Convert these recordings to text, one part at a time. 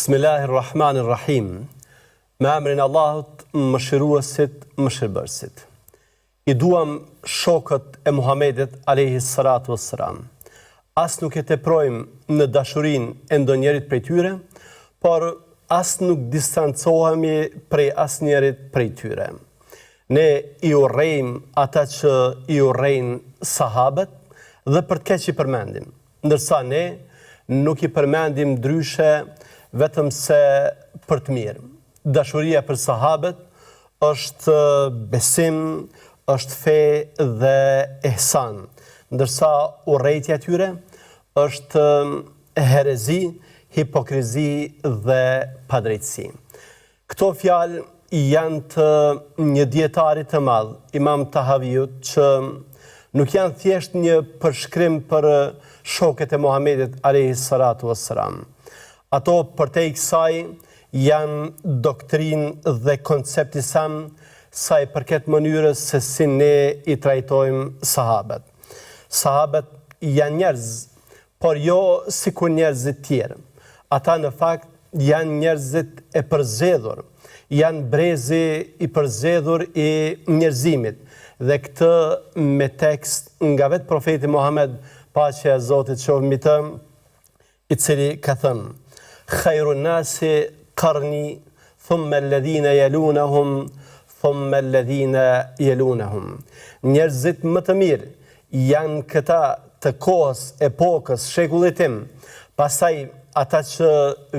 Bismillahirrahmanirrahim. Me emrin Allahut, mëshiruesit, mëshirbërësit. I duam shokët e Muhamedit alayhi salatu wassalam. As nuk e teprojmë në dashurinë e ndonjërit prej tyre, por as nuk distancohemi prej asnjërit prej tyre. Ne i urrejmë ata që i urrejnë sahabët dhe për të keq i përmendim, ndërsa ne nuk i përmendim ndryshe vetëm se për të mirë. Dashuria për sahabët është besim, është fe dhe ihsan, ndërsa urrejtja tyre është herezi, hipokrizi dhe padrejtësi. Këto fjalë janë të një dietari të madh, Imam Tahaviut, që nuk janë thjesht një përshkrim për shokët e Muhamedit alayhi salatu wassalam. Ato përtej kësaj janë doktrinë dhe koncepti sam sa i përket mënyrës se si ne i trajtojmë sahabët. Sahabët janë njerëz, por jo sikur njerëzit tjerë. Ata në fakt janë njerëzit e përzgjedhur, janë brezi i përzgjedhur i njerëzimit, dhe këtë me tekst nga vetë profeti Muhammed, paqja e Zotit qoftë mbi të, i cili ka thënë: Khairun nasi qarni, thumma alladhina yalunahum, thumma alladhina yalunahum. Njerëzit më të mirë janë këta të kohës, epokës, shekullit tim, pastaj ata që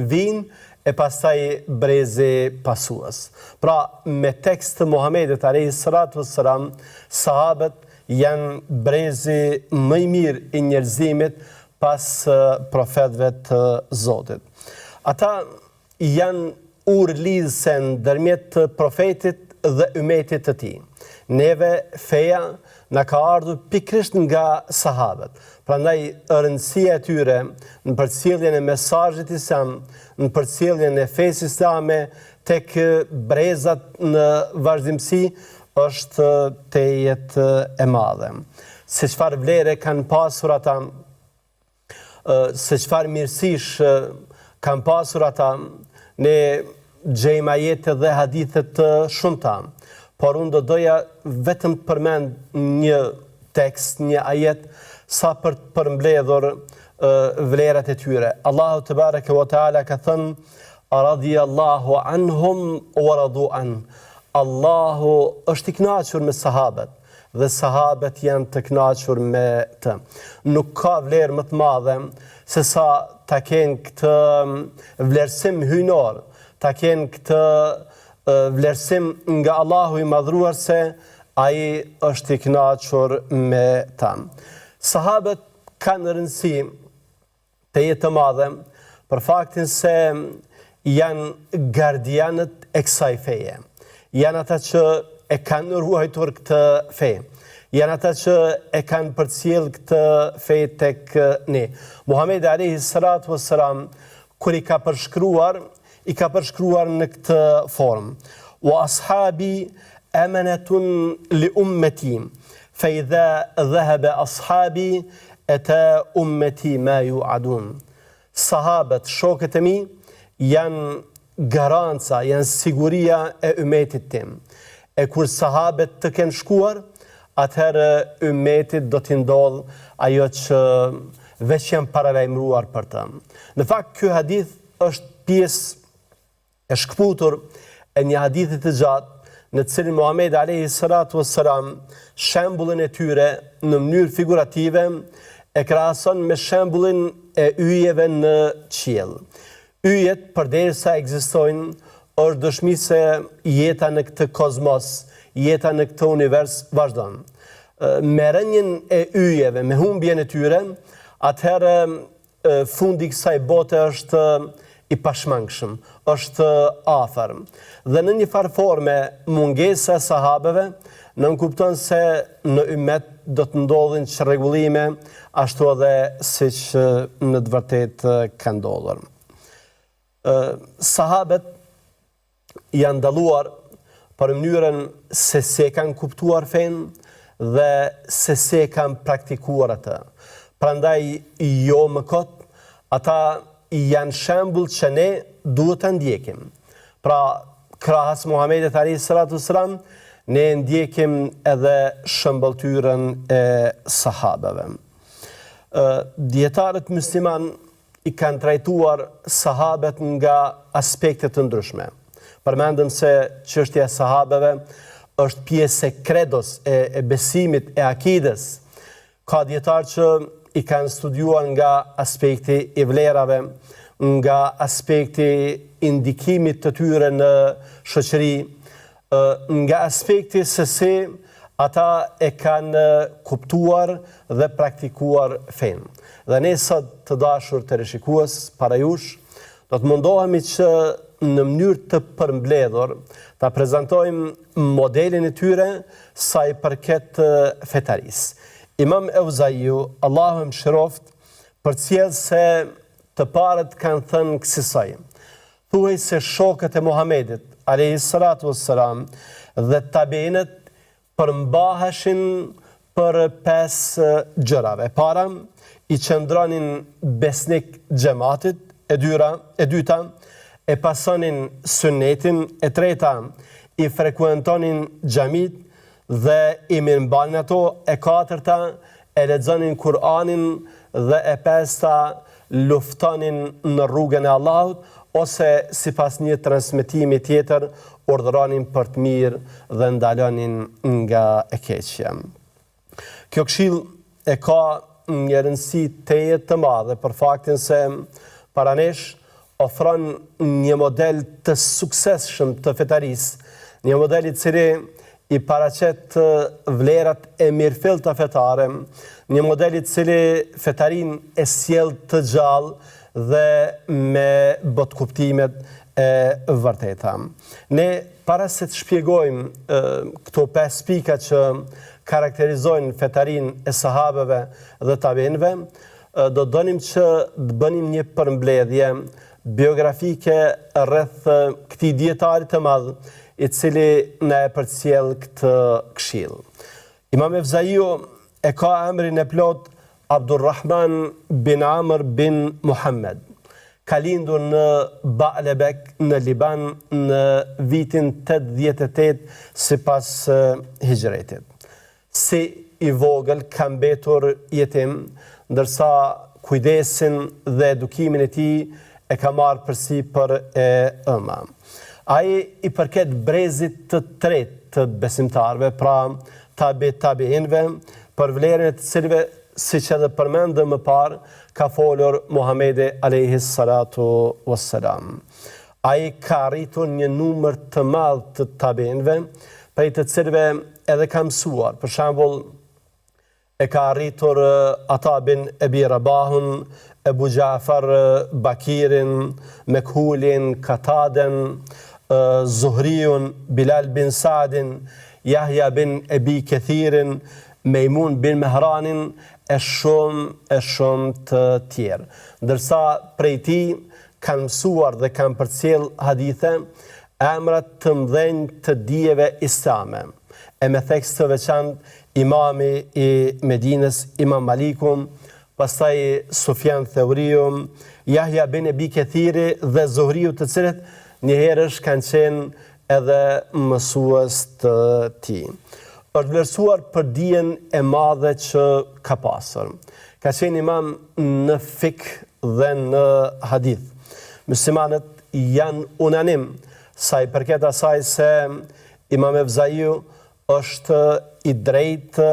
vinë e pastaj brezi pasues. Pra, me tekst të Muhamedit alayhi salatu wassalam, sahabët janë brezi më i mirë i njerëzimit pas profetëve të Zotit. Ata janë urlidhse ndërmjet profetit dhe ummetit të tij. Neve feja na ka ardhur pikërisht nga sahabët. Prandaj rëndësia e tyre në përcjelljen e mesazhit islam, në përcjelljen e fesë islame tek brezat në vazhdimsi është te jetë e madhe. Se çfarë vlere kanë pasur ata, se çfarë mirësish kanë pasur ata, ne gjejmë ajete dhe hadithe të shumta, por unë do doja vetëm të përmend një tekst, një ajet, sa për të përmbledhur vlerat e tyre. Allahu te bareke ve teala ka thënë: radiyallahu anhum wa radu an. Allahu është i kënaqur me sahabët dhe sahabët janë të kënaqur me të. Nuk ka vlerë më të madhe se sa ta kenë këtë vlerësim hyjnor, ta kenë këtë vlerësim nga Allahu i madhruar se ai është i kënaqur me ta. Sahabët kanë rëndësi të jetë të madhe për faktin se janë gardianët e kësaj feje. Janë ata që e kanë ruajtur këtë fe. Janë ata që e kanë përcjell këtë fe tek ne. Muhamedi alayhi salatu wassalam, kur i ka përshkruar në këtë formë: wa ashabi amanatun li ummati, fa idha dhahaba ashabi ata ummati ma yu'adun. Sahabët, shokët e mi, janë garanca, janë siguria e ummetit tim. E kur sahabët të kenë shkuar, atëherë ummetit do t'i ndodh ajo që veç janë paralajmëruar për të. Në fakt, ky hadith është pjesë e shkputur e një hadithi të gjatë, në cilin Muhamedi alayhi salatu wassalam shembullin e tyre në mënyrë figurative e krahason me shembullin e yjeve në qiell. Yjet, përderisa ekzistojnë, është dëshmi se jeta në këtë kozmos, jeta në këtë univers vazhdon. Me rënjen e yjeve, me humbjen e tyre, atëherë fundi kësaj bote është i pashmangshëm, është afër. Dhe në një farë forme, mungesa e sahabeve nënkupton se në ummet do të ndodhin çrregullime, ashtu edhe siç në të vërtetë ka ndodhur. Sahabët janë dalluar për mënyrën se si e kanë kuptuar fen dhe se si e kanë praktikuar atë. Prandaj jo më kot, ata janë shembull që ne duhet të ndjekim. Pra, krahas Muhamedit a.s. ne ndjekim edhe shëmbëltyrën e sahabeve. Dietarët musliman i kanë trajtuar sahabet nga aspekte të ndryshme. Përmendëm se çështja e sahabeve është pjesë e kredos, e besimit, e akides. Ka dietarë që i kanë studiuar nga aspekti i vlerave, nga aspekti i ndikimit të tyre në shoqëri, nga aspekti se si ata e kanë kuptuar dhe praktikuar fenë. Dhe ne sot të dashur të rishikues para jush, do të mundohemi që në mënyrë të përmbledhur ta prezantojmë modelin e tyre sa i përket fetarisë. Imam Evzaiu, Allahu e mëshiroft, përcjell se të parët kanë thënë kësaj: thuaj se shokët e Muhamedit a.s. dhe tabiinët përmbaheshin për 5 gjërave. Para, i qëndronin besnik xhamatit, e dyta, e pasonin sunnetin, e treta, i frekuentonin xhamit dhe i mirëmbalin ato, e katërta, e lexonin Kur'anin dhe e pesta, luftonin në rrugën e Allahut, ose sipas një transmetimi tjetër, urdhëronin për të mirë dhe ndalonin nga e keqja. Kjo këshill e ka një rëndësi të madhe për faktin se para nesh ofron një model të suksesshëm të fetarisë, një model i cili i paraqet vlerat e mirëfillta fetare, një model i cili fetarin e sjell të gjallë dhe me botkuptimet e vërteta. Ne para se të shpjegojmë këto 5 pika që karakterizojnë fetarin e sahabeve dhe tabiinëve, do donim që të bënim një përmbledhje biografike rreth këtij dietari të madh, i cili na e përcjell këtë këshill. Imam Evzaiu e ka emrin e plot Abdurrahman bin Amr bin Muhammed. Ka lindur në Ba'lebek në Liban në vitin 88 sipas hijretit. Si i vogël ka mbetur jetim, ndërsa kujdesin dhe edukimin e tij e ka marrë përsipër e ëma. Ai i përket brezit të tretë të besimtarëve, pra tabiinëve, për vlerën e të cilëve, siç edhe përmendëm më parë, ka folur Muhamedi a.s. Ai ka arritur një numër të madh të tabiinëve, prej të cilëve edhe ka mësuar. Për shembull, e ka arritur Ata bin Ebi Rabahun, Ebu Jafar Bakirin, Mekhulin, Kataden, Zuhriun, Bilal bin Saadin, Yahya bin Ebi Kethirin, Mejmun bin Mehranin, e shumë të tjerë. Ndërsa prej ti kanë mësuar dhe kanë përcjell hadithe emrat të mëdhenj të dijeve islame, e me theks të veçantë imami i Medinës, Imam Maliku, pastaj Sufjan Theuriu, Yahya bin Ebi Kethiri dhe Zuhriu, të cilët njëherësh kanë qenë edhe mësues të tij. Është vlerësuar për dijen e madhe që ka pasur. Ka qenë imam në fik dhe në hadith. Muslimanët janë unanim sa i përket asaj se Imam Evzaiu është i drejtë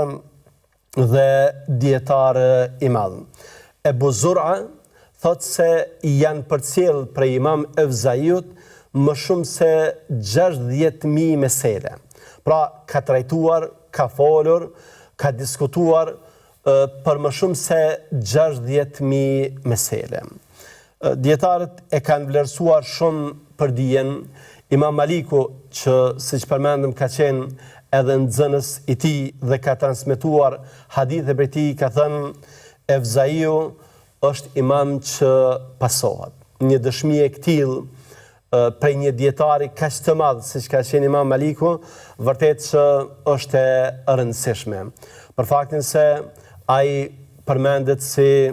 dhe dietar i madh. Ebu Zur'a thot se janë përcjell prej Imam Evzaiut më shumë se 60.000 mesele. Pra, ka trajtuar, ka folur, ka diskutuar për më shumë se 60.000 mesele. Dietarët e kanë vlerësuar shumë për dijen. Imam Maliku, që siç përmendëm ka qenë edhe nxënës i tij dhe ka transmetuar hadithe prej tij, ka thënë Evzaiu është imam që pasohet. Një dëshmi e këtill prej një dietari kaq të madh siç ka qenë Imam Maliku, vërtet që është e rëndësishme. Për faktin se ai përmendet si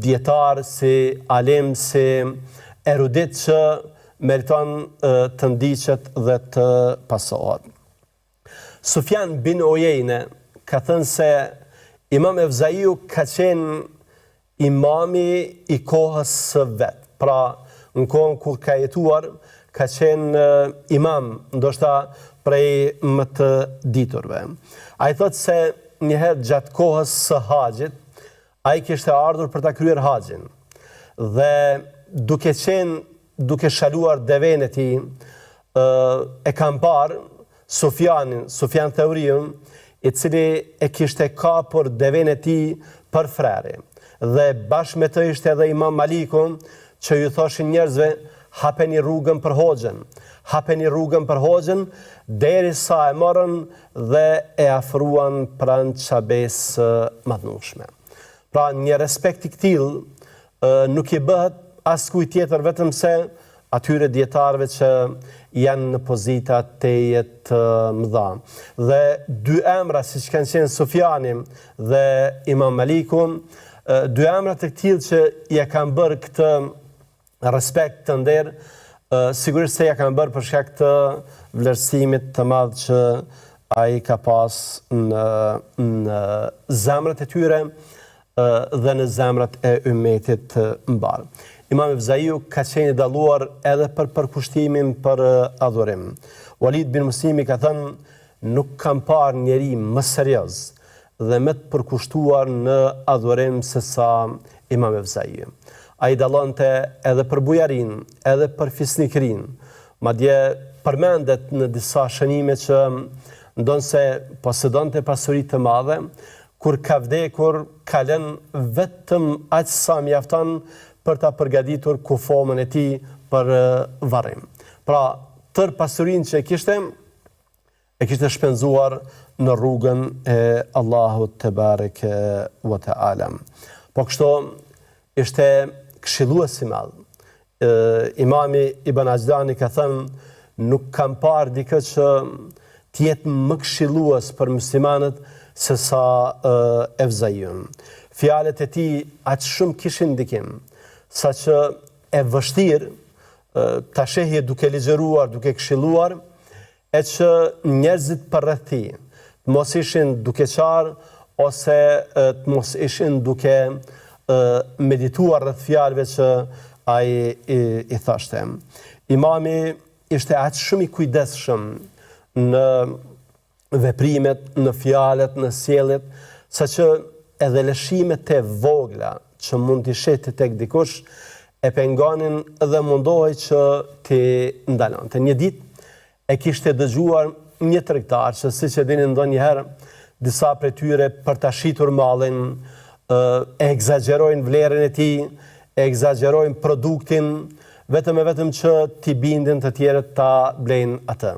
dietar, si alim, si erudit që meriton të ndiqet dhe të pasohet. Sufjan bin Ujejne ka thënë se Imam Evzaiu ka qenë imami i kohës së vetë. Pra, në kohën kur ka jetuar, ka qenë imam, ndoshta prej më të diturve. A i thotë se njëherë gjatë kohës së haxhit, a i kishte ardhur për ta kryer haxhin. Dhe duke shaluar deven e tij, e kam parë Sufjan Theuriun, i cili e kishte kapur deven e tij për freri. Dhe bashkë me të ishte edhe Imam Maliku, që ju thoshin njerëzve, hapeni rrugën për hoxhën. Hapeni rrugën për hoxhën, derisa e morën dhe e afruan pranë Çabes së Madhnueshme. Pra, një respekt i këtill nuk i bëhet askujt tjetër vetëm se atyre dietarëve që janë në pozita teje të mëdha. Dhe dy emra, siç kanë qenë Sufjani dhe Imam Maliku, dy emra të tillë që ja kanë bërë këtë respekt të nder, sigurisht se ja kanë bërë për shkak të vlerësimit të madh që ai ka pas në zemrat e tyre dhe në zemrat e ummetit mbar. Imam Evzaiu ka qenë i dalluar edhe për përkushtimin për adhurim. Walid bin Muslimi ka thënë, nuk kam parë njeri më serioz dhe më të përkushtuar në adhurim se sa Imam Evzaiu. Ai dallonte edhe për bujarin, edhe për fisnikrin. Madje përmendet në disa shënime që ndonse posedonte pasuri të madhe, kur ka vdekur, ka lënë vetëm aq sa mjafton për ta përgatitur kufomën e tij për varrim. Pra, tër pasurinë që e kishte shpenzuar në rrugën e Allahut te bareke ve teala. Po kështu ishte këshillues i madh. Imami Ibn Ajdani ka thënë, nuk kam parë dikë që të jetë më këshillues për muslimanët se sa Evzaiu. Fjalët e tij aq shumë kishin ndikim, sa që e vështirë ta shehje duke ligjëruar, duke këshilluar, e që njerëzit përreth tij të mos ishin duke qarë ose të mos ishin duke medituar rreth fjalëve që ai i thoshte. Imami ishte aq shumë i kujdesshëm në veprimet, në fjalët, në sjelljet, saqë edhe lëshimet e vogla që mund t'i shete tek dikush, e pengonin dhe mundohej që t'i ndalonte. Një ditë e kishte dëgjuar një tregtar që, siç e dini ndonjëherë, disa prej tyre për ta shitur mallin e egzagjerojnë vlerën e tij, e egzagjerojnë produktin, vetëm e vetëm që t'i bindin të tjerët ta blejnë atë.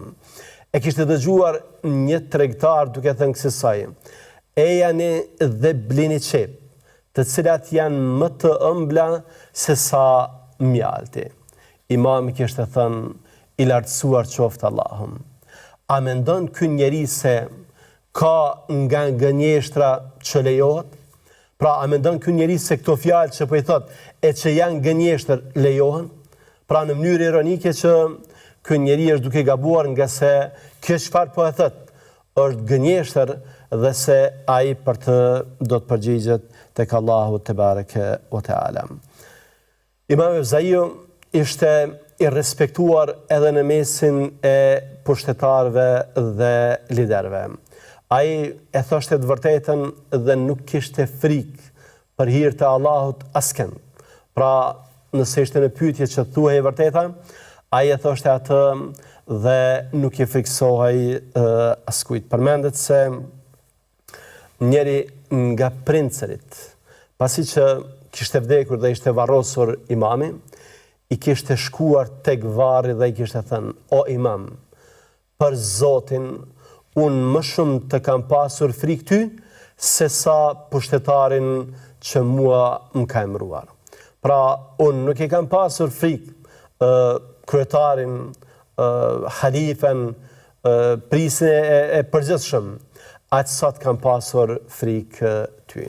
E kishte dëgjuar një tregtar duke thënë kësaj: ejani dhe blini qep, të cilat janë më të ëmbla se sa mjalti. Imami kishte thënë, i lartësuar qoftë Allahum. A mendon ky njeri se ka nga gënjeshtra që lejohet? Pra, a mendon ky njeri se këto fjalë që po i thot e që janë gënjeshtër lejohen? Pra, në mënyrë ironike që ky njeri është duke gabuar, nga se kjo çfarë po e thot është gënjeshtër dhe se ai për të do të përgjigjet tek Allahu te bareke ve teala. Imam Evzaiu ishte i respektuar edhe në mesin e pushtetarëve dhe liderëve. Ai e thoshte të vërtetën dhe nuk kishte frikë për hir të Allahut askënd. Pra, nëse ishte në pyetje që thuhej e vërteta, ai e thoshte atë dhe nuk i friksohej askujt. Përmendet se njeri nga princerit, pasi që kishte vdekur dhe ishte varrosur imami, i kishte shkuar tek varri dhe i kishte thënë: o imam, për Zotin, unë më shumë të kam pasur frikë ty se sa pushtetarin që mua më ka emëruar. Pra, unë nuk i kam pasur frikë kryetarin, halifen, prisin e përgjithshëm, aq sa të kam pasur frikë ty.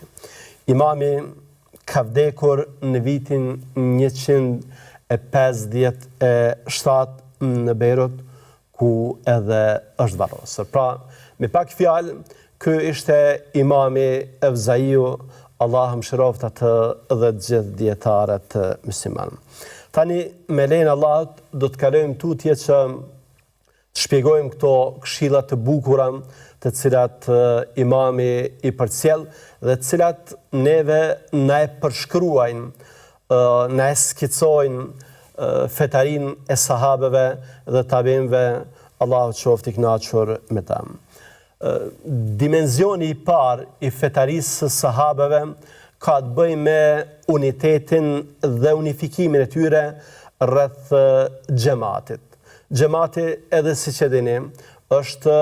Imami ka vdekur në vitin e 57 në Beirut, ku edhe është varrosur. Pra, me pak fjalë, ky ishte imami Evzaiu, Allah mëshiroft atë dhe gjithë dietarët musliman. Tani, me lejnë Allahut, do të kalojmë tutje që të shpjegojmë këto këshilla të bukura, të cilat imami i përcjell dhe të cilat neve na e përshkruajnë, na e skicojnë fetarin e sahabeve dhe tabinëve, Allahu qoftë i kënaqur me ta. Dimenzioni i parë i fetarisë së sahabeve ka të bëjë me unitetin dhe unifikimin e tyre rreth xhamatit. Xhamati, edhe siç e dini, është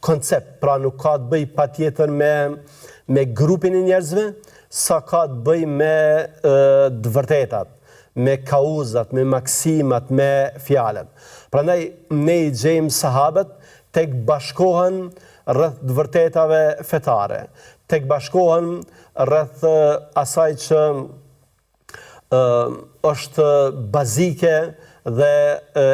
koncept, pra nuk ka të bëjë patjetër me grupin e njerëzve, sa ka të bëjë me të vërtetat, me kauzat, me maksimat, me fjalët. Prandaj ne i gjejmë sahabët tek bashkohen rreth të vërtetave fetare, tek bashkohen rreth asaj që është bazike dhe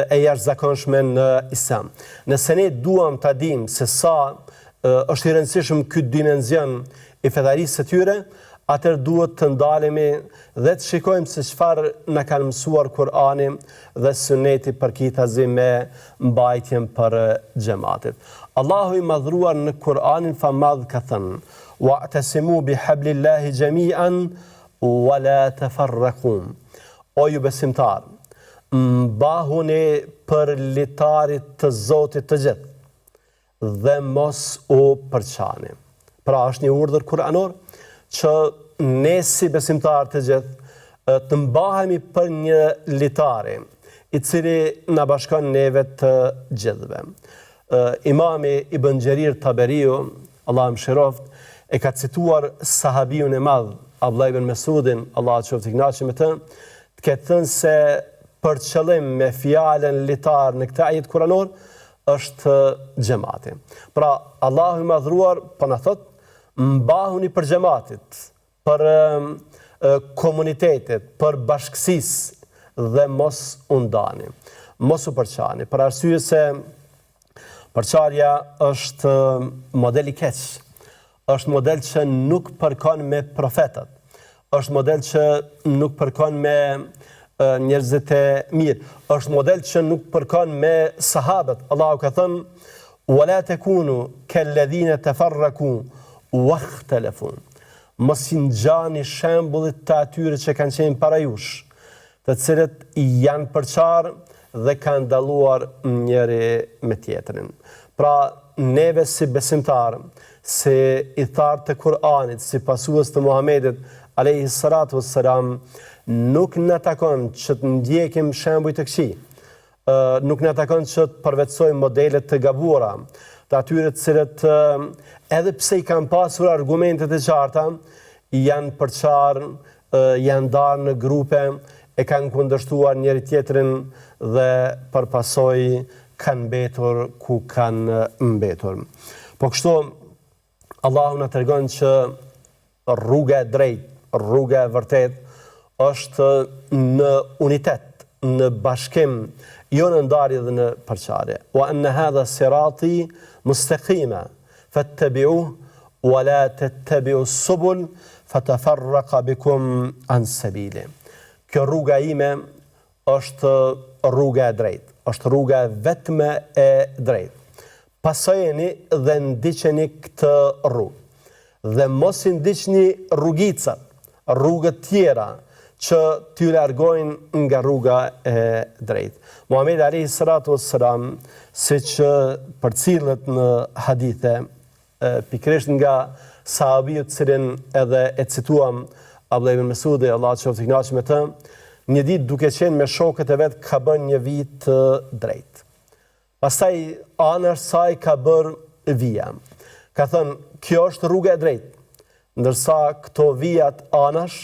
e jashtëzakonshme në Islam. Nëse ne duam ta dimë se sa është i rëndësishëm ky dimenzion i fetarisë së tyre, atëherë duhet të ndalemi dhe të shikojmë se çfarë na kanë mësuar Kur'ani dhe Suneti përkitazi me mbajtjen për xhamatit. Allahu i madhruar në Kur'anin famadh ka thënë: "Wa'tasimu bihablillahi jami'an wa la tafarraqu." O ju besimtar, mbahuni për litarit të Zotit të gjithë dhe mos u përçani. Pra është një urdhër kuranor që ne si besimtar të gjithë të mbahemi për një litari i cili na bashkon neve të gjithëve. Imami Ibn Xherir Taberiu, Allah mëshiroft, e ka cituar sahabiun e madh Abdullah ibn Mesudin, Allah qoftë i kënaqur me të, të ketë thënë se për qëllim me fjalën litar në këtë ajet kuranor është xhamati. Pra Allahu i madhruar po na thot: mbahuni për xhamatit, për komunitetet, për bashkësisë dhe mos u ndani, mos u përçani, për arsye se përçarja është model i keq, është model që nuk përkon me profetët, është model që nuk përkon me njerëzit e mirë, është model që nuk përkon me sahabët. Allahu ka thënë: "Wala takunu kalladhina tafarraku wakhtalafu." Mos i ngjani shembullit të atyre që kanë qenë para jush, të cilët janë përçarë dhe kanë dalluar njëri me tjetrin. Pra, neve si besimtarë, si i thartë të Kur'anit, si pasues të Muhamedit alayhi salatu wassalam, nuk na takon që të ndjekim shembuj të këqij. Nuk na takon që të përvetsojmë modele të gabuara, të atyre të cilët edhe pse i kanë pasur argumentet e qarta, janë përçarë, janë ndarë në grupe, e kanë kundërshtuar njëri tjetrin dhe përpasoj kanë mbetur ku kanë mbetur. Po kështu, Allahu na tregon që rruga e drejtë, rruga e vërtetë është në unitet, në bashkim, jo në ndarje dhe në përçarje. Wa anna hadha sirati mustaqima fattabi'uhu wa la tattabi'u subul fatafarraqa bikum an sabili. Kjo rruga ime është rruga e drejtë, është rruga vetme e drejtë. Pasojeni dhe ndiqeni këtë rrugë. Dhe mos i ndiqni rrugicat, rrugët tjera që t'ju largojnë nga rruga e drejtë. Muhamedi alayhi salatu wassalam, siç përcillet në hadithe, pikërisht nga sahabiu të cilin edhe e cituam, Abdullah ibn Mesudi, Allah qoftë i kënaqur me të, një ditë duke qenë me shokët e vet ka bën një vit të drejtë. Pastaj anash saj ka bërë vija. Ka thënë: kjo është rruga e drejtë, ndërsa këto vijat anash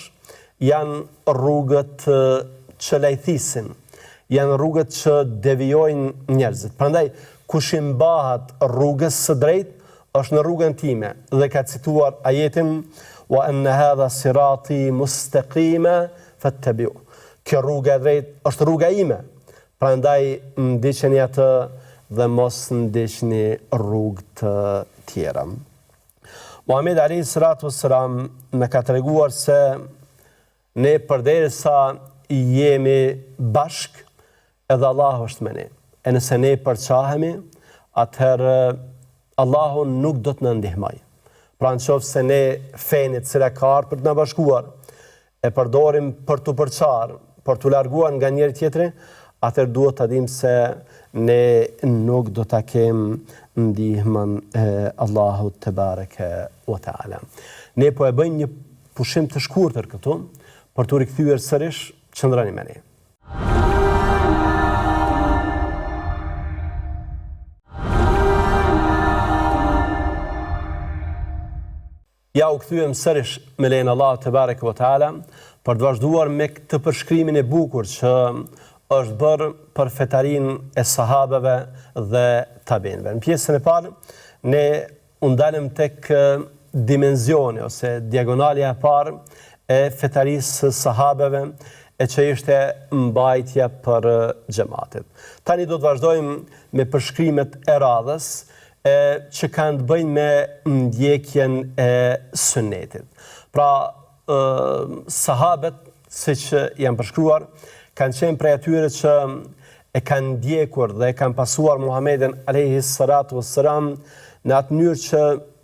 janë rrugët që lajthisin, janë rrugët që devijojnë njerëzit. Prandaj, kush i mbahet rrugës së drejtë, është në rrugën time, dhe ka cituar ajetin: "Wa anna hadha sirati mustaqima fattabi'u." kjo rruga e drejtë është rruga ime. Prandaj ndiqeni atë dhe mos ndiqni rrugë të tjera. Muhamedi alayhi salatu wassalam na ka treguar se ne përderisa jemi bashk, edhe Allahu është me ne. E nëse ne përçahemi, atëherë Allahu nuk do të na ndihmojë. Pra nëse ne fenë të cila ka ardhur për të na bashkuar, e përdorim për të përçarë, për të larguar nga njëri tjetri, atëherë duhet të dimë se ne nuk do ta kemë ndihmën e Allahut te bareke wa taala. Ne po e bëjmë një pushim të shkurtër këtu për të rikthyer sërish, qëndroni me ne. Ja u kthyem sërish me lejen Allahut te bareke wa taala për të vazhduar me këtë përshkrimin e bukur që është bërë për fetarinë e sahabeve dhe tabinëve. Në pjesën e parë ne u ndalëm tek dimensioni ose diagonalja e parë e fetarisë së sahabeve, e që ishte mbajtja për xhamatin. Tani do të vazhdojmë me përshkrimet e radhës që kanë të bëjnë me ndjekjen e sunetit. Pra, sahabet, siç janë përshkruar, kanë qenë prej atyre që e kanë ndjekur dhe e kanë pasuar Muhamedit alayhi salatu wassalam në atë mënyrë që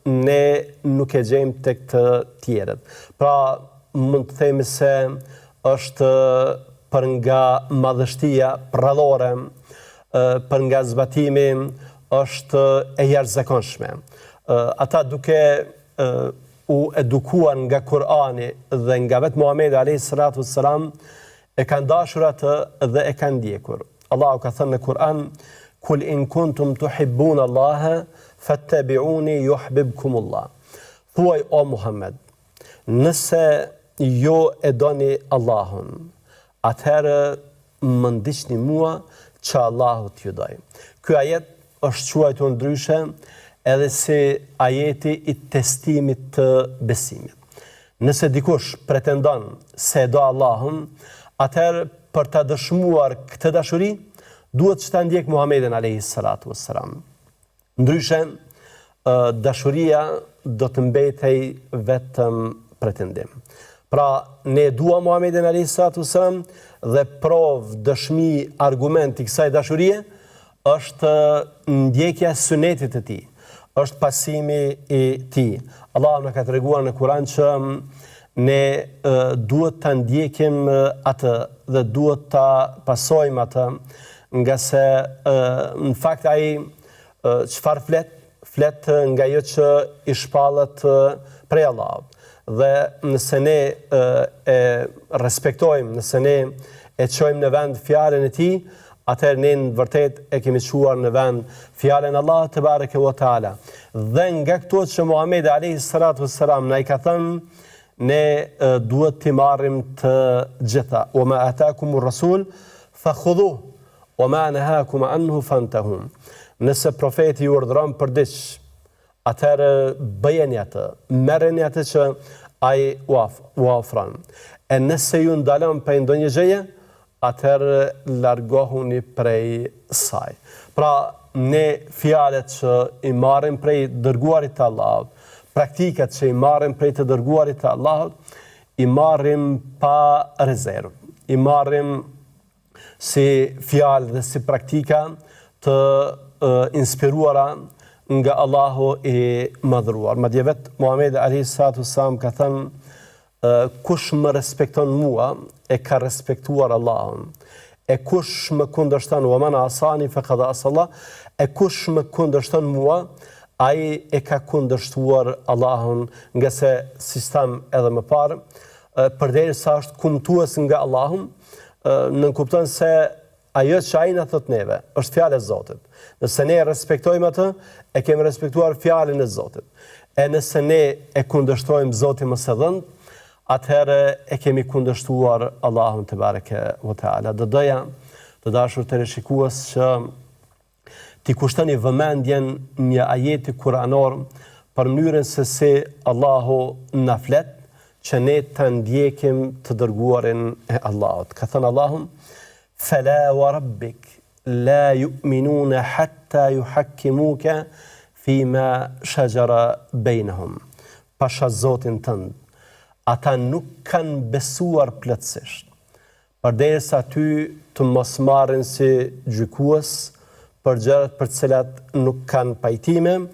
ne nuk e gjejmë tek të tjerët. Pra, mund të themi se është për nga madhështia prallore, për nga zbatimi, është e jashtëzakonshme. Ata duke u edukuar nga Kurani dhe nga vetë Muhamedi alayhi salatu wassalam, e kanë dashur atë dhe e kanë ndjekur. Allahu ka thënë në Kur'an: "Kul in kuntum tuhibbuna Allaha fattabi'uni yuhibbukumullah." Thuaj o Muhammed, nëse jo e doni Allahun, atëherë më ndiqni mua që Allahu t'ju doj. Ky ajet është quajtur ndryshe edhe si ajeti i testimit të besimit. Nëse dikush pretendon se do Allahun, atëherë për ta dëshmuar këtë dashuri, duhet që ta ndjek Muhamedit alayhi salatu wassalam. Ndryshe, dashuria do të mbetej vetëm pretendim. Pra, ne dua Muhamedit alayhi salatu wassalam dhe provë, dëshmi, argument i kësaj dashurie është ndjekja e sunetit të tij, është pasimi i tij. Allahu na ka treguar në Kur'an që ne duhet ta ndjekim atë dhe duhet ta pasojmë atë, nga se në fakt ai çfarë flet nga ajo që i shpallet prej Allahut. Dhe nëse ne e respektojmë, nëse ne e çojmë në vend fjalën e tij, atëherë ne në vërtet e kemi çuar në vend fjalën Allahut te bareke wa taala. Dhe nga këto që Muhamedi alayhi salatu wassalam na i ka thënë, ne duhet t'i marrim të gjitha. "Wa ma ataakumur rasul fakhudhuhu wa ma nahakum anhu fantahu." Nëse profeti ju urdhëron për diç, atëherë bëjeni atë, merreni atë që ai u ofron. E nëse ju ndalon prej ndonjë gjëje, atëherë largohuni prej saj. Pra, ne fjalët që i marrim prej dërguarit të Allahut, praktikat që i marrim prej të dërguarit të Allahut, i marrim pa rezervë. I marrim si fjalë dhe si praktika të inspiruara nga Allahu i madhruar. Madje vetë Muhamedi alayhi salatu wassalam ka thënë: "Kush më respekton mua, e ka respektuar Allahun. E kush më kundërshton, wa man asani faqad asalla, e kush më kundërshton mua, ai e ka kundërshtuar Allahun." Nga se, si tham edhe më parë, përderisa është kumtues nga Allahun, nënkupton se ajo që ai na thot neve është fjala e Zotit. Nëse ne respektojmë atë, e kemi respektuar fjalën e Zotit. E nëse ne e kundërshtojmë Zotin mësëdhënd, atëherë e kemi kundërshtuar Allahun te bareke wa taala. Do doja të dashur të rishikues që t'i kushtoni vëmendjen një ajeti kuranor për mënyrën se si Allahu na flet, që ne të ndjekim të dërguarin e Allahut. Ka thënë Allahum, "Fala wa rabbik la yu'minuna hatta yuhakkimuka fima shajara bainahum." Pasha Zotin tënd, ata nuk kanë besuar plotësisht, përderisa ty të mos marrin si gjykues për gjërat për të cilat nuk kanë pajtime,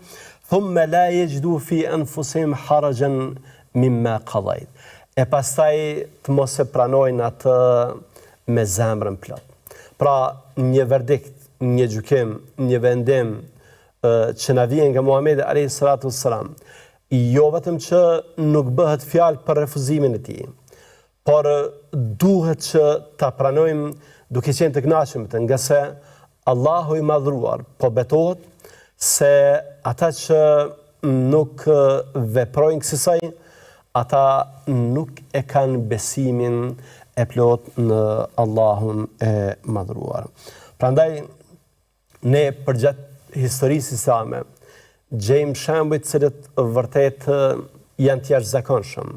thumma la yajidu fi anfusihim harajan mimma qadayt. E pastaj të mos e pranojnë atë me zemrën plot. Pra, një verdikt, një gjykim, një vendim që na vjen nga Muhamedi alayhi salatu wassalam, jo vetëm që nuk bëhet fjalë për refuzimin e tij, por duhet që ta pranojmë duke qenë të kënaqur me të, nga se Allahu i madhruar po betohet se ata që nuk veprojnë kësaj, ata nuk e kanë besimin e plot në Allahun e madhruar. Prandaj, ne përgjatë historisë islame gjejmë shembuj të cilët vërtet janë të jashtëzakonshëm,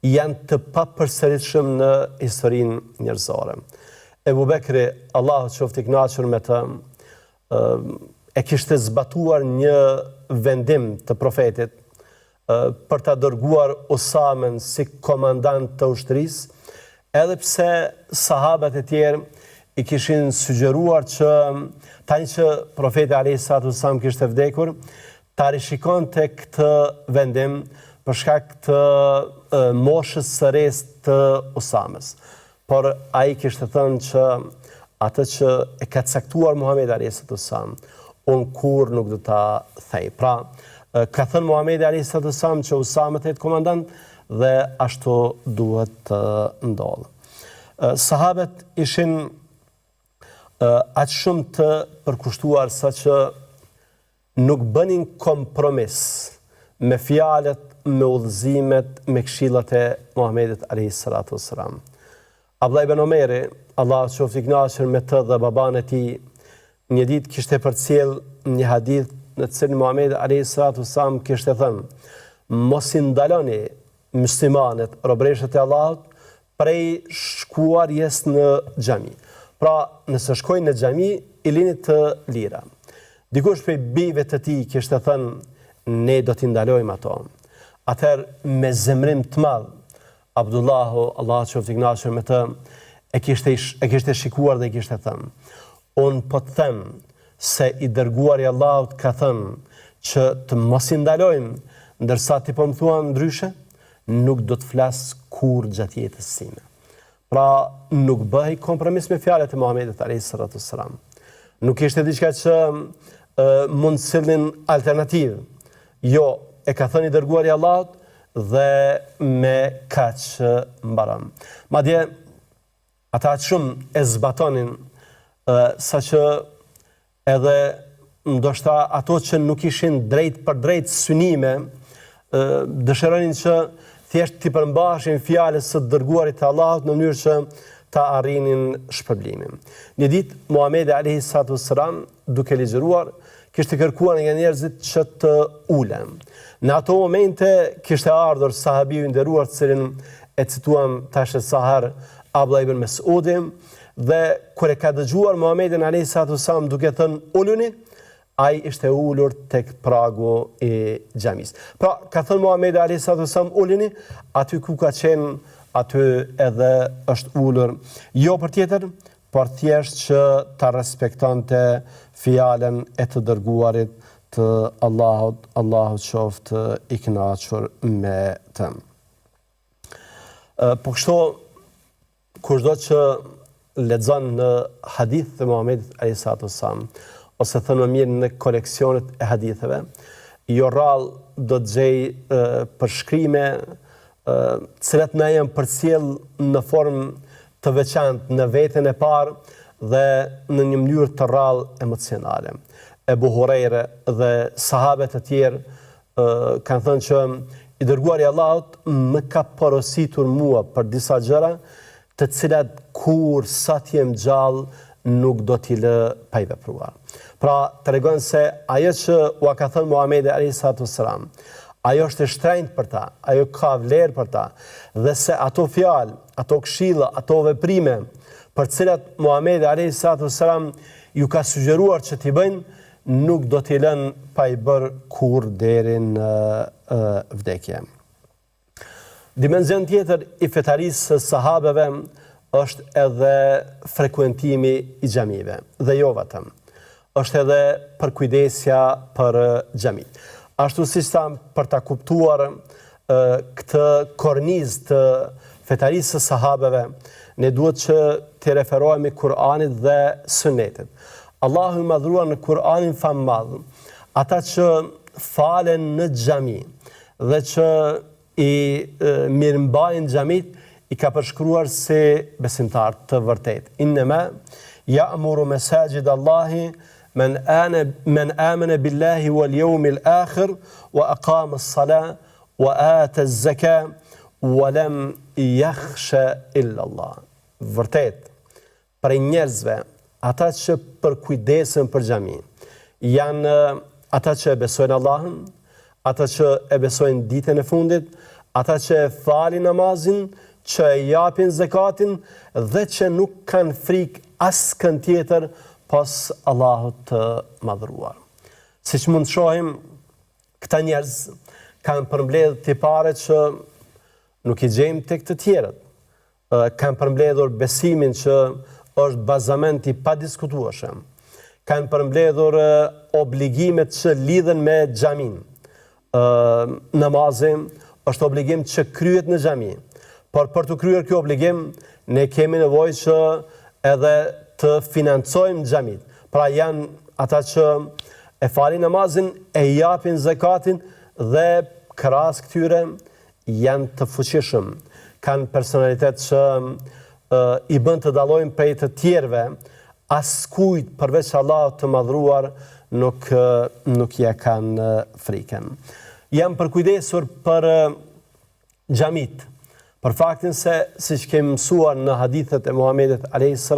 janë të papërsëritshëm në historinë njerëzore. Ebu Bekri, Allahu qoftë i kënaqur me të, e kishte zbatuar një vendim të profetit për ta dërguar Usamen si komandant të ushtrisë, edhe pse sahabët e tjerë i kishin sugjeruar që tani që profeti alayhi salatu wasallam kishte vdekur, ta rishikonte këtë vendim për shkak të moshës së re të Usames. Por ai kishte thënë që atë që e ka caktuar Muhamedi alayhi salatu wasallam, unë kur nuk do ta thej. Pra, ka thënë Muhamedi alayhi salatu wasallam që Usame të jetë komandant dhe ashtu duhet të ndodhë. Sahabët ishin aq shumë të përkushtuar sa që nuk bënin kompromis me fjalët, me udhëzimet, me këshillat e Muhamedit alayhi salatu wassalam. Abdullah ibn Omeri, Allahu qoftë i kënaqur me të dhe baban e tij, një ditë kishte përcjell një hadith në të cilin Muhamedi alayhi salatu wassalam kishte thënë: "Mos i ndaloni muslimanët, robëreshët e Allahut, prej shkuarjes në xhami." Pra, nëse shkojnë në xhami, i lini të lira. Dikush prej bijve të tij kishte thënë: "Ne do t'i ndalojmë ato." Atëherë, me zemrim të madh, Abdullahu, Allah qoftë i kënaqur me të, e kishte shikuar dhe i kishte thënë: "Unë po të them se i dërguari i Allahut ka thënë që të mos i ndalojmë, ndërsa ti po më thua ndryshe, nuk do të flas kur gjatë jetës sime." Pra, nuk bëhej kompromis me fjalët e Muhamedit alayhi salatu wassalam. Nuk ishte diçka që mund të sillnin alternativë. Jo, e ka thënë i dërguari i Allahut dhe me kaq mbaron. Madje ata shumë e zbatonin saqë edhe ndoshta ato që nuk ishin drejt për drejt synime dëshironin që thjesht t'i përmbashin fjalës së dërguarit të Allahut në mënyrë që ta arrinin shpërblimin. Një ditë Muhamedi alayhi salatu wassalam, duke ligjëruar, kishte kërkuar nga njerëzit që të ulen. Në ato momente kishte ardhur sahabiu i nderuar, të cilin e cituam tash sa herë, Abdullah ibn Mesudi, dhe kur e ka dëgjuar Muhamedin alayhi salatu wassalam duke thënë uluni, ai ishte ulur tek pragu i xhamisë. Pra, ka thënë Muhamedi alayhi salatu wassalam uluni, aty ku ka qenë, aty edhe është ulur. Jo për tjetër, por thjesht që ta respektonte fjalën e të dërguarit të Allahut, Allahu qoftë i kënaqur me të. Po kështu, kushdo që lexon në hadith të Muhamedit alayhi salatu wassalam, ose thënë më mirë në koleksionet e haditheve, jo rrallë do të gjej përshkrime cilat na janë përcjell në formë të veçantë në veten e parë dhe në një mënyrë të rrallë emocionale. Ebu Hurajre dhe sahabët e tjerë kanë thënë që i dërguari i Allahut më ka porositur mua për disa gjëra të cilat kur sa t'jem gjallë nuk do t'i lë pa i vepruar. Pra, tregon se ajo që ua ka thënë Muhamedi alayhi salatu wassalam, ajo është e shtrenjtë për ta, ajo ka vlerë për ta, dhe se ato fjalë, ato këshilla, ato veprime, për cilat Muhamedi a.s. ju ka sugjeruar që t'i bëjnë, nuk do t'i lënë pa i bërë kur deri në vdekje. Dimenzion tjetër i fetarisë së sahabeve është edhe frekuentimi i xhamive, dhe jo vetëm. Është edhe përkujdesja për xhami. Ashtu siç tham, për ta kuptuar këtë kornizë të fetarisë së sahabeve, ne duhet që të referohemi Kur'anit dhe Sunetit. Allahu i madhruar në Kur'anin fammadh, ata që falen në xhami dhe që i mirëmbajnë xhamit, i ka përshkruar si besimtar të vërtet. Innema ya'muru masajid Allahi men amana billahi wal yawmil akhir wa aqama as-salah wa ata az-zakah wa lam yakhsha illa Allah. Vërtet, për njerëzve, ata që përkujdesen për xhami, janë ata që e besojnë Allahun, ata që e besojnë ditën e fundit, ata që e falin namazin, që e japin zakatin dhe që nuk kanë frikë askën tjetër pas Allahut të madhruar. Siç mund të shohim, këta njerëz kanë përmbledhur tipare që nuk i gjejmë tek të tjerët. Kanë përmbledhur besimin që është bazament i padiskutueshëm. Kanë përmbledhur obligimet që lidhen me xhamin. Namazi është obligim që kryhet në xhami. Por për të kryer ky obligim, ne kemi nevojë që edhe të financojmë xhamit. Pra janë ata që e falin namazin, e japin zakatin dhe krahas këtyre janë të fuqishëm. Kanë personalitet që i bën të dallojnë prej të tjerëve, askujt përveç Allahut të madhruar nuk ja kanë frikën. Jam përkujdesur për xhamit, për faktin se, siç kemi mësuar në hadithet e Muhamedit a.s.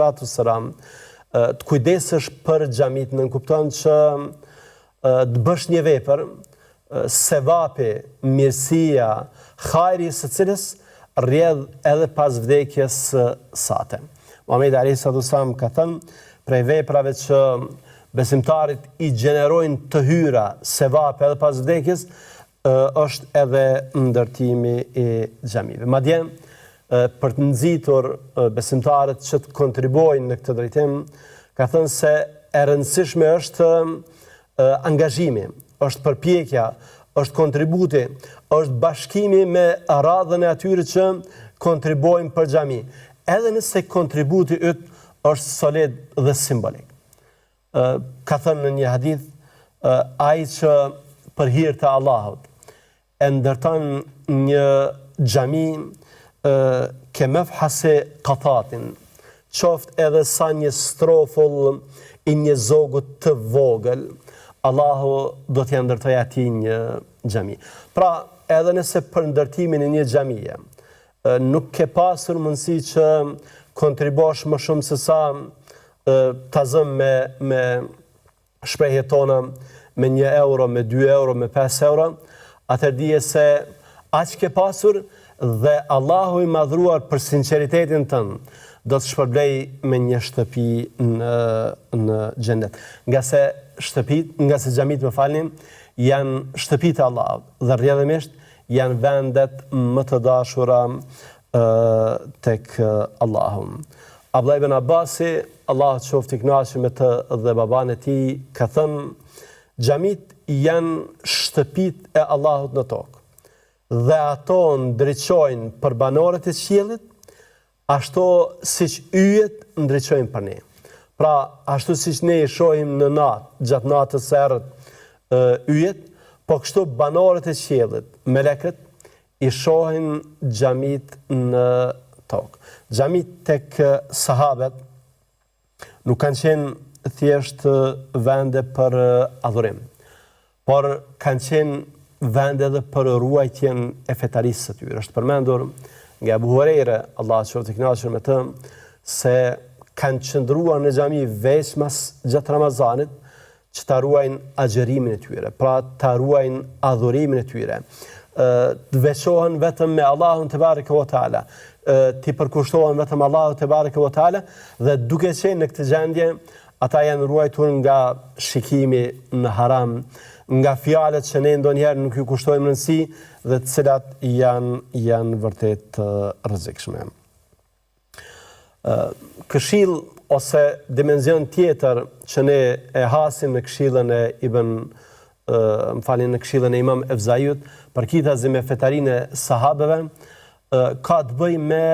Të kujdesesh për xhamit nënkupton që të bësh një vepër, sevapi, mirësia, hajri së cilës rrjedh edhe pas vdekjes sate. Muhamedi a.s. ka thënë, prej veprave që besimtarit i gjenerojnë të hyra, sevapi edhe pas vdekjes, është edhe ndërtimi i xhamive. Madje, për të nxitur besimtarët që të kontribuojnë në këtë drejtim, ka thënë se e rëndësishme është angazhimi, është përpjekja, është kontributi, është bashkimi me radhën e atyre që kontribuojnë për xhami. Edhe nëse kontributi yt është solid dhe simbolik. Ka thënë në një hadith, ai që për hir të Allahut e ndërton një xhami ke mefhase qatatin, qoftë edhe sa një strofull i një zogut të vogël, Allahu do t'ja ndërtoj atij një xhami. Pra, edhe nëse për ndërtimin e një xhamie nuk ke pasur mundësi që kontribosh më shumë se sa ta zëm me shprehjet tona, me 1 euro, me 2 euro, me 5 euro, atëherë dije se aq ke pasur dhe Allahu i madhruar për sinqeritetin tënd do të shpërblej me një shtëpi në xhennet. Nga se xhamit, më falni, janë shtëpitë e Allahut dhe rrjedhimisht janë vendet më të dashura tek Allahu. Abdullah ibn Abbasi, Allahu qoftë i kënaqur me të dhe baban e tij, ka thënë, xhamit janë shtëpitë e Allahut në tokë. Dhe ato ndriçojnë për banorët e qiellit, ashtu siç yjet ndriçojnë për ne. Pra, ashtu siç ne i shohim në natë, gjatë natës së errët yjet, po kështu banorët e qiellit, melekët, i shohin xhamit në tokë. Xhamit tek sahabët nuk kanë qenë thjesht vende për adhurim, por kanë qenë vende edhe për ruajtjen e fetarisë së tyre. Është përmendur nga Abu Hurajra, Allahu qoftë i kënaqur me të, se kanë qëndruar në xhami veç mas gjatë Ramazanit, që ta ruajnë agjerimin e tyre, pra ta ruajnë adhurimin e tyre, të veçohen vetëm me Allahun te bareke ve teala, të përkushtohen vetëm Allahut te bareke ve teala, dhe duke qenë në këtë gjendje, ata janë ruajtur nga shikimi në haram, nga fjalët që ne ndonjëherë nuk ju kushtojmë rëndësi dhe të cilat janë vërtet rrezikshme. Këshill ose dimenzion tjetër që ne e hasim në këshillën e në këshillën e Imam Evzaiut, përkithazi me fetarinë e sahabeve, ka të bëjë me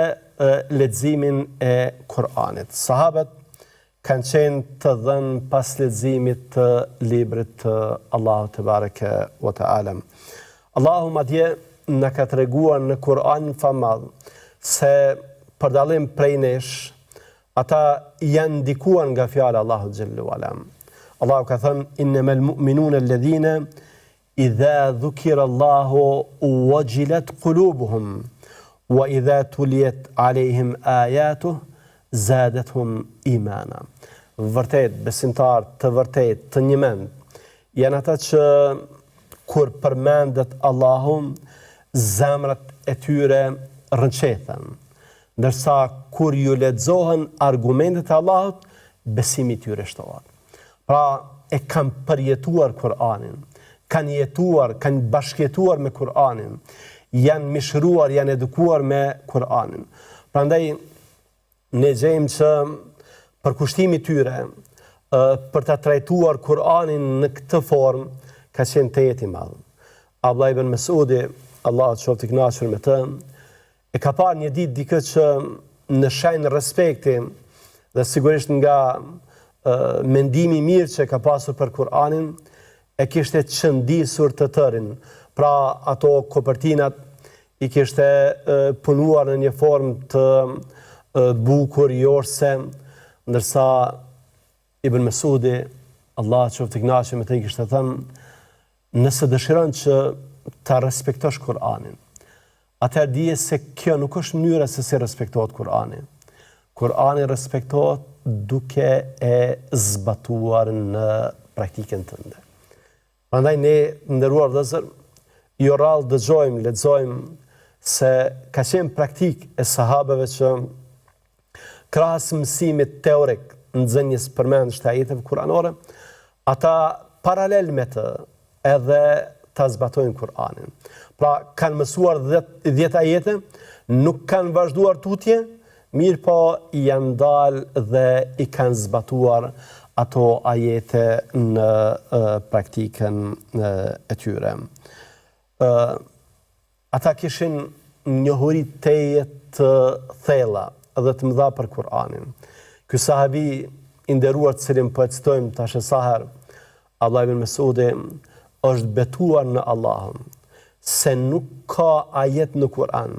leximin e Kur'anit. Sahabët kanë qenë të dhënë pas leximit të librit të Allahut te bareke ve teala. Allahu madje na ka treguar në Kur'an famadh se për dallim prej nesh, ata janë ndikuar nga fjala Allahu xhallahu ala. Allahu ka thënë innamal mu'minuna alladhina idha dhukira Allahu wajilat qulubuhum wa idha tuliyat alayhim ayatuhu zadatuhum imana. Vërtet, besimtar të vërtet, të një mend, janë ata që kur përmendet Allahu, zemrat e tyre rënqethen, ndërsa kur ju lexohen argumentet e Allahut, besimi i tyre shtohet. Pra, e kanë përjetuar Kur'anin, kanë jetuar, kanë bashkjetuar me Kur'anin, janë mishruar, janë edukuar me Kur'anin. Prandaj, ne gjejmë që përkushtimi tyre për të trajtuar Kur'anin në këtë formë ka qenë të jeti madhë. Abdullah ibn Mesudi, Allah të qoftë i kënaqur me të, e ka parë një ditë dikë që në shenjë respekti dhe sigurisht nga mendimi mirë që ka pasur për Kur'anin, e kishte qëndisur të tërin. Pra ato kopertinat i kishte punuar në një formë të bukur, jorse, ndërsa Ibn Mesudi, Allah qoftë i kënaqur me të, i kishte thënë, nëse dëshiron që ta respektosh Kur'anin, atëherë dije se kjo nuk është mënyra se si respektohet Kur'ani. Kur'ani respektohet duke e zbatuar në praktikën tënde. Prandaj ne, nderuar vëllezër, jo rrallë dëgjojmë, lexojmë se ka qenë praktik e sahabeve që krahas mësimit teorik nxënjes përmendsh të ajeteve kuranore, ata paralel me të edhe ta zbatojnë Kur'anin. Pra kanë mësuar 10 ajete, nuk kanë vazhduar tutje, mirë po janë dalë dhe i kanë zbatuar ato ajete në praktikën e tyre. Ata kishin njohuri teje të thella dhe të mëdha për Kur'anin. Ky sahabi i nderuar të cilin po e citojmë tash sa herë, Abdullah ibn Mesudi, është betuar në Allahun se nuk ka ajet në Kur'an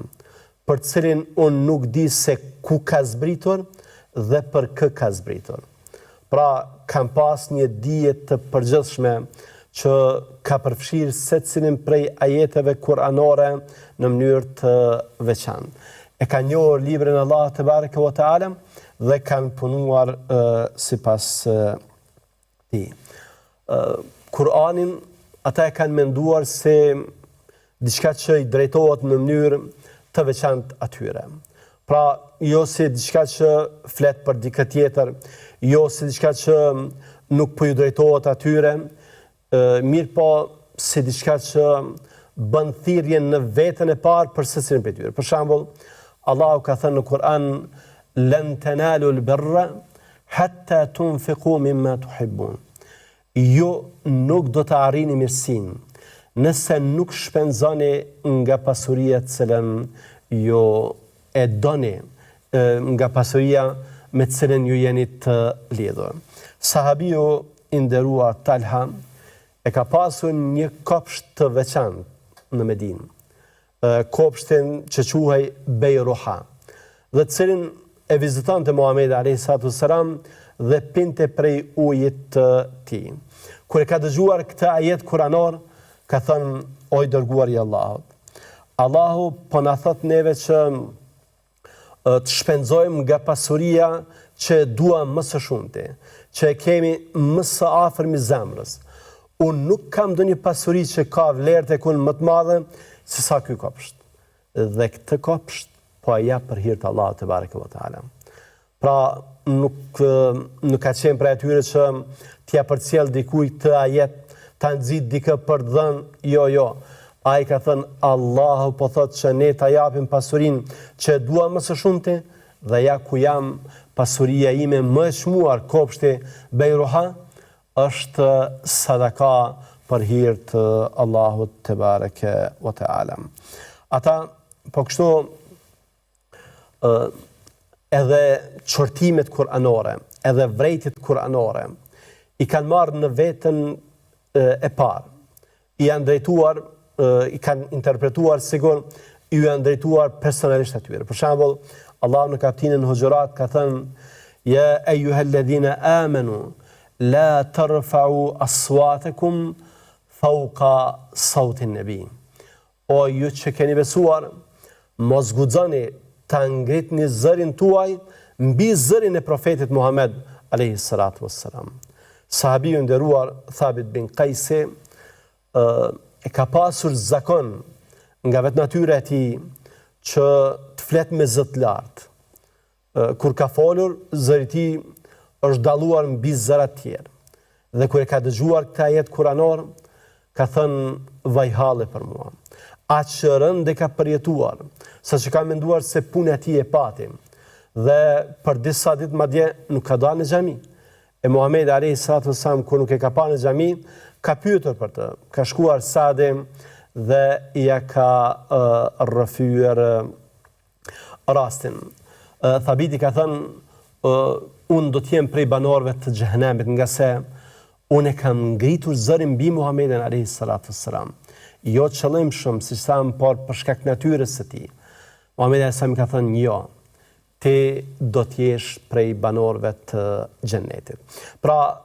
për cilin unë nuk di se ku ka zbritur dhe për kë ka zbritur. Pra, kam pas një dije të përgjithshme që ka përfshirë secilin prej ajeteve kuranore në mënyrë të veçantë. E ka njohur librin e Allahut te bareke ve teala dhe kanë punuar sipas tij. Kur'anin ata e kanë menduar se diçka që i drejtohet në mënyrë të veçantë atyre. Pra, jo si diçka që flet për dikë tjetër, jo si diçka që nuk po ju drejtohet atyre, mirë po si diçka që bën thirrje në veten e parë për secilin prej tyre. Për shembull, Allahu ka thënë në Kur'an, "Lan tanalu al-birra hatta tunfiqu mimma tuhibbun." Ju nuk do të arrini mirësinë nëse nuk shpenzoni nga pasuria të cilën ju e doni, nga pasuria me të cilën ju jeni të lidhur. Sahabiu i nderuar Talha e ka pasur një kopsht të veçantë në Medinë. Kopshtin që quhej Bejruha, dhe të cilin e vizitonte Muhamedi alayhi salatu wassalam dhe pinte prej ujit të tij. Kur e ka dëgjuar këtë ajet kuranor, ka thënë, o i dërguar i Allahut, Allahu po na thot neve që të shpenzojmë nga pasuria që dua më së shumti, që e kemi më së afërmi zemrës. Unë nuk kam ndonjë pasuri që ka vlerë tek unë më të madhe se sa ky kopsht. Dhe këtë kopsht po e jap për hir të Allahut te bareke ve teala. Pra nuk ka qenë për atyre që t'ja përcjell dikujt të ajet, ta nxit dikë për të dhënë, jo. Ai ka thënë Allahu po thotë që ne ta japim pasurinë që dua më së shumti dhe ja ku jam pasuria ime më e çmuar, kopshti Bejruha, është sadaka për hir të Allahut te bareke ve teala. Ata po kështu edhe çortimet kuranore, edhe vrejtjet kuranore i kanë marrë në veten e parë. I janë drejtuar, i kanë interpretuar sigur, i janë drejtuar personalisht atyre. Për shembull, Allah në kapitullin Hujurat ka thënë: "Ya ayyuhalladhina amanu la tarfa'u aswatakum fawqa sawti an-nabi." O ju që keni besuar, mos guxoni ta ngritni zërin tuaj mbi zërin e profetit Muhammed alayhi salatu wassalam. Sahabiu nderuar Thabit bin Qaisi e ka pasur zakon nga vetë natyra e tij që të flet me zë të lartë. Kur ka folur, zëri i tij është dalluar mbi zëra të tjerë. Dhe kur e ka dëgjuar këtë ajet kuranor, ka thënë vajhalle për mua. Aq rënd e ka përjetuar, saqë ka menduar se puna e tij e pati. Dhe për disa ditë madje nuk ka dalë në xhami. E Muhamedi alayhi salatu wasallam kur nuk e ka parë në xhami, ka pyetur për të. Ka shkuar Sade dhe ja ka rrëfyer rastin. Thabiti ka thënë, unë do t'jem prej banorëve të xhehenemit, nga se unë e kam ngritur zërin mbi Muhamedin alayhi salatu wassalam. Jo qëllimshëm, si thamë, por për shkak natyrës së tij. Muhamedi alayhi salam ka thënë, jo, ti do t'jesh prej banorëve të xhenetit. Pra,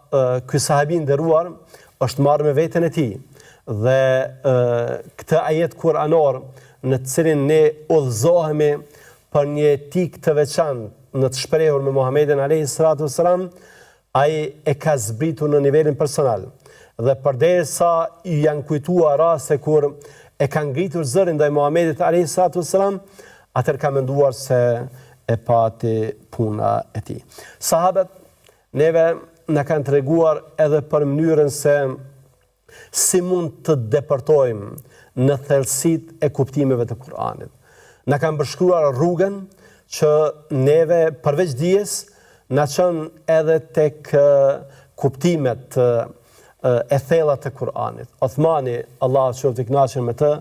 ky sahabi nderuar është marrë me veten e tij dhe këtë ajet kuranor në të cilin ne udhëzohemi për një etik të veçantë në të shprehur me Muhamedin alayhi salatu wassalam, ai e ka zbritur në nivelin personal. Dhe përderisa i janë kujtuar raste kur e ka ngritur zërin ndaj Muhamedit alayhi salatu wassalam, atëherë ka menduar se e pati puna e tij. Sahabët neve na kanë treguar edhe për mënyrën se si mund të depërtojmë në thellësitë e kuptimeve të Kuranit. Na kanë përshkruar rrugën që neve përveç dijes na çon edhe tek kuptimet e thella të Kuranit. Uthmani, Allahu qoftë i kënaqur me të,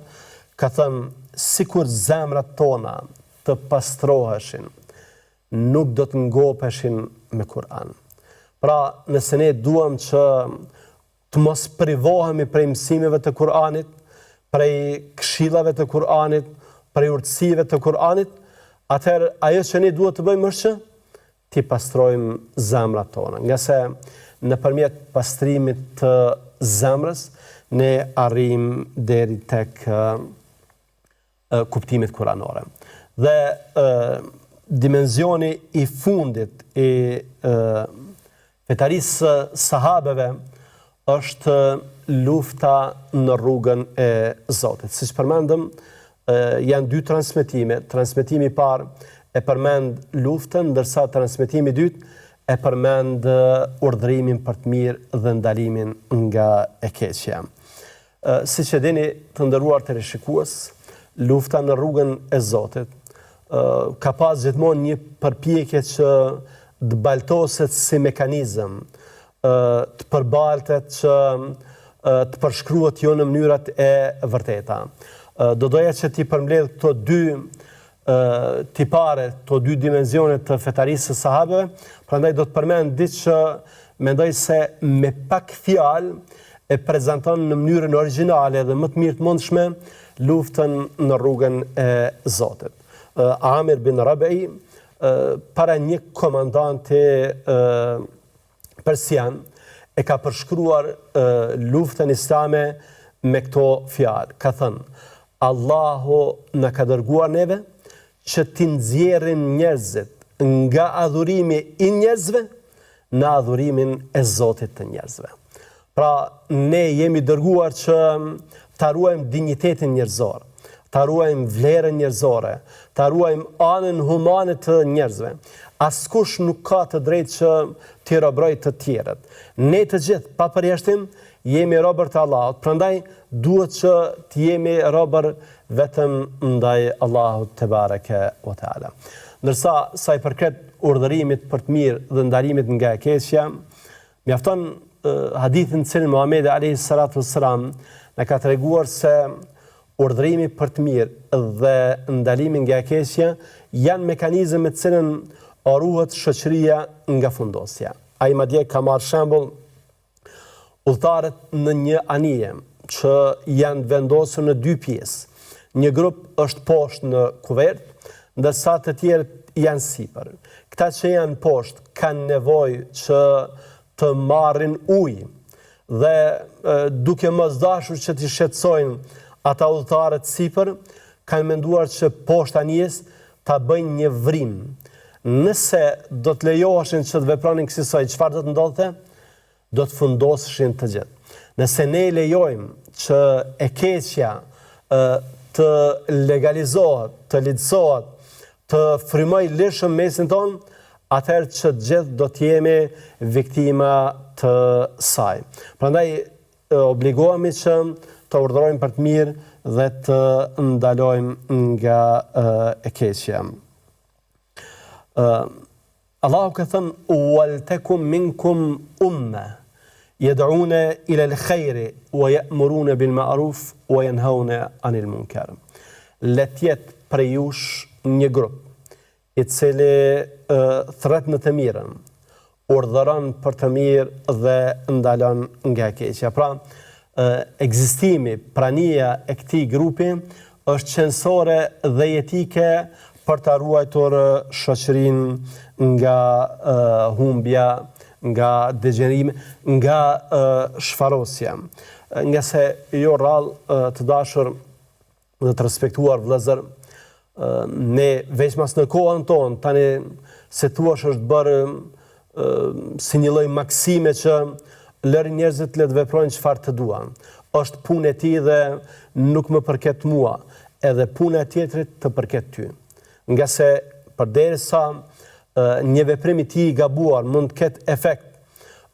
ka thënë sikur zemrat tona të pastroheshin, nuk do të ngopeshin me Kur'an. Pra, nëse ne duam që të mos privohemi prej mësimeve të Kur'anit, prej këshillave të Kur'anit, prej urtësive të Kur'anit, atëherë ajo që ne duhet të bëjmë është që t'i pastrojmë zemrat tona. Nga se nëpërmjet pastrimit të zemrës, ne arrijmë deri tek kuptimit kuranore. Dhe dimensioni i fundit i fetarisë sahabeve është lufta në rrugën e Zotit. Siç përmendëm, janë dy transmetime. Transmetimi i parë e përmend luftën, ndërsa transmetimi i dytë e përmend urdhërimin për të mirë dhe ndalimin nga e keqja. Siç e dini, të nderuar teleshikues, lufta në rrugën e Zotit ka pas gjithmonë një përpjekje që të baltoset si mekanizëm, të përbaltet që të përshkruhet jo në mënyrat e vërteta. Do doja që ti përmbledh këto dy tipare, këto dy dimensione të fetarisë së sahabeve, prandaj do të përmend diçka që mendoj se me pak fjalë e prezanton në mënyrën origjinale dhe më të mirë të mundshme luftën në rrugën e Zotit. Amir bin Rabi'i, para një komandanti persian, e ka përshkruar luftën islame me këto fjalë. Ka thënë, Allahu na ka dërguar neve që t'i nxjerrin njerëzit nga adhurimi i njerëzve në adhurimin e Zotit të njerëzve. Pra, ne jemi dërguar që ta ruajmë dinjitetin njerëzor, ta ruajmë vlerën njerëzore, ta ruajmë anën humane të njerëzve. Askush nuk ka të drejtë që t'i robrojë të tjerët. Ne të gjithë, pa përjashtim, jemi robër të Allahut. Prandaj duhet që të jemi robër vetëm ndaj Allahut te bareke ve teala. Ndërsa sa i përket urdhërimit për të mirë dhe ndalimit nga e keqja, mjafton hadithin cilin Muhamedi alayhi salatu wassalam na ka treguar se urdhërimi për të mirë dhe ndalimi nga e keqja janë mekanizëm me të cilën ruhet shoqëria nga fundosja. Ai madje ka marrë shembull udhëtarët në një anije që janë vendosur në dy pjesë. Një grup është poshtë në kuvert, ndërsa të tjerët janë sipër. Këta që janë poshtë kanë nevojë që të marrin ujë dhe duke mos dashur që t'i shqetësojnë ata udhëtarët sipër, kanë menduar që poshtë anijes ta bëjnë një vrim. Nëse do të lejoheshin që të vepronin kësaj, çfarë do të ndodhte? Do të fundoseshin të gjithë. Nëse ne lejojmë që e keqja të legalizohet, të ligjësohet, të frymojë lirshëm mesin tonë, atëherë që të gjithë do të jemi viktima të saj. Prandaj obligohemi që të urdhërojmë për të mirë dhe të ndalojmë nga e keqja. Allahu ka thënë waltakum minkum umma yad'una ila al-khairi wa ya'muruna bil ma'ruf wa yanhauna 'anil munkar. Let jetë prej jush një grup i cili thret në të mirën, urdhëron për të mirë dhe ndalon nga e keqja. Pra, ekzistimi, prania e këtij grupi është qendrore dhe jetike për të ruajtur shoqërinë nga humbja, nga degenerimi, nga shfarosja. Nga se jo rrallë të dashur dhe të respektuar vëllezër, ne veç mas në kohën tonë, tani se thuash është bërë si një lloj maksime që lëri njerëzit le të veprojnë çfarë të duan. Është punë e tij dhe nuk më përket mua, edhe puna e tjetrit të përket ty. Nga se përderisa një veprim i tij i gabuar mund të ketë efekt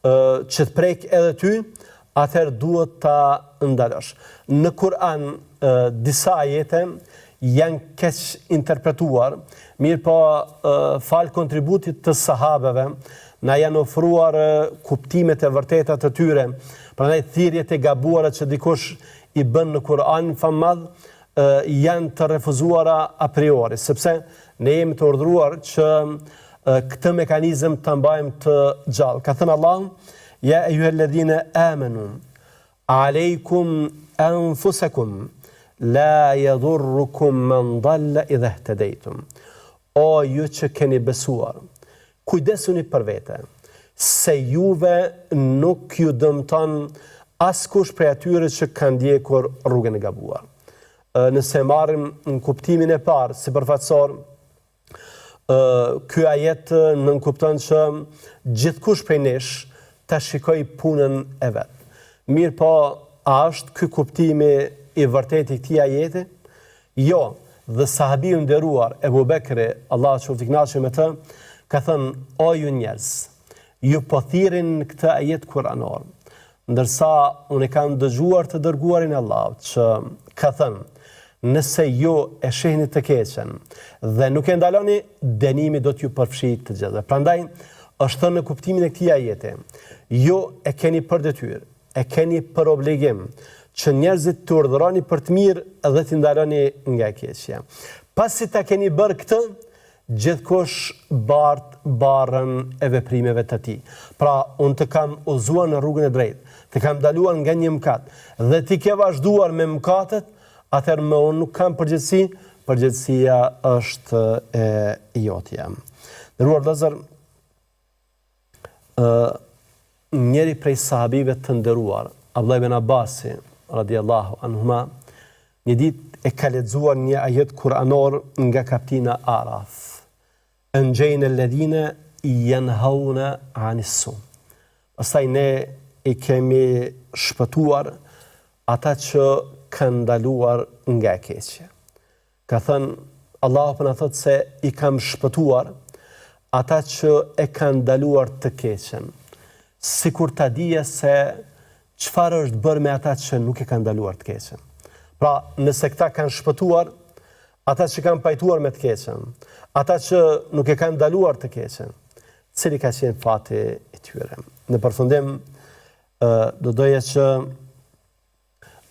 që të prek edhe ty, atëherë duhet ta ndalosh. Në Kur'an disa ajete janë keq interpretuar, mirë po fal kontributit të sahabeve na janë ofruar kuptimet e vërteta të tyre. Prandaj thirrjet e gabuara që dikush i bën në Kur'an famadh janë të refuzuara a priori, sepse ne jemi të urdhëruar që këtë mekanizëm të mbajmë të gjallë. Ka thënë Allah, ja eyyuhalladhina amanu alaykum anfusakum la yadurrukum man dalla idha ihtadaytum. O ju që keni besuar, kujdesuni për vete, se juve nuk ju dëmton askush prej atyre që kanë ndjekur rrugën e gabuar. Nëse marrim në kuptimin e parë sipërfaqësor, ky ajet nënkupton që gjithkush prej nesh ta shikoj punën e vet. Mirë po, a është ky kuptimi i vërtetë i këtij ajeti? Jo, dhe sahabiu nderuar Ebu Bekri, Allahu qoftë i kënaqur me të, ka thënë: o ju njerëz, ju po thirrin këtë ajet kuranor, ndërsa unë kam dëgjuar të dërguarin e Allahut që ka thënë: nëse ju e shihni të keqen dhe nuk e ndaloni, dënimi do t'ju përfshijë të gjithë. Prandaj është thënë në kuptimin e këtij ajeti, ju e keni për detyrë, e keni për obligim që njerëzit të urdhëroni për të mirë dhe të ndaloni nga e keqja. Pasi ta keni bërë këtë, gjithkush bart barrën e veprimeve të tij. Pra, unë të kam udhëzuar në rrugën e drejtë, të kam ndaluar nga një mëkat dhe ti ke vazhduar me mëkatet, atëherë më unë nuk kam përgjegjësi, përgjegjësia është e jotja. Nderuar vëllezër, njëri prej sahabive të nderuar, Abdullah ibn Abbasi radhiyallahu anhuma, një ditë e ka lexuar një ajet kuranor nga kaptina Araf. Anjayna alladhina yanhauna 'anis su. Pastaj ne i kemi shpëtuar ata që kanë ndaluar nga e keqja. Ka thënë Allahu po na thotë se i kam shpëtuar ata që e kanë ndaluar të keqen. Sikur ta dije se çfarë është bërë me ata që nuk e kanë ndaluar të keqen. Pra, nëse këta kanë shpëtuar ata që kanë pajtuar me të keqen, ata që nuk e kanë ndaluar të keqen, cili ka qenë fati i tyre. Në përfundim, do doja që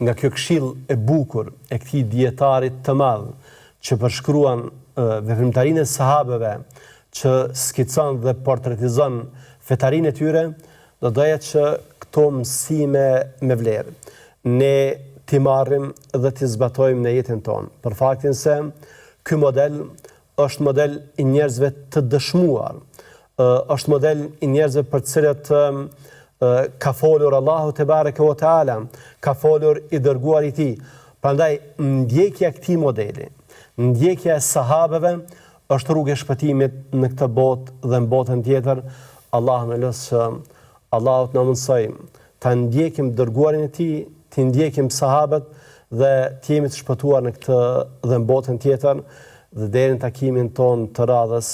nga kjo këshill e bukur e këtij dietarit të madh që përshkruan veprimtarinë e sahabeve, që skicon dhe portretizon fetarinë e tyre, do doja që këto mësime me vlerë ne t'i marrim dhe t'i zbatojmë në jetën tonë. Për faktin se ky model është model i njerëzve të dëshmuar, është model i njerëzve për të cilët ka folur Allahu te bareke ve teala, ka folur i dërguar i tij. Prandaj ndjekja e këtij modeli, ndjekja e sahabeve është rrugë e shpëtimit në këtë botë dhe në botën tjetër. Allahu na lësë që Allahu na mundsoj ta ndjekim dërguarin e tij, të ndjekim sahabët dhe të jemi të shpëtuar në këtë dhe në botën tjetër, dhe deri në takimin ton të radhës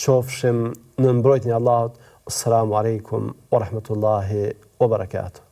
qofshim në mbrojtjen e Allahut. Assalamu alaikum wa rahmatullahi wa barakatuh.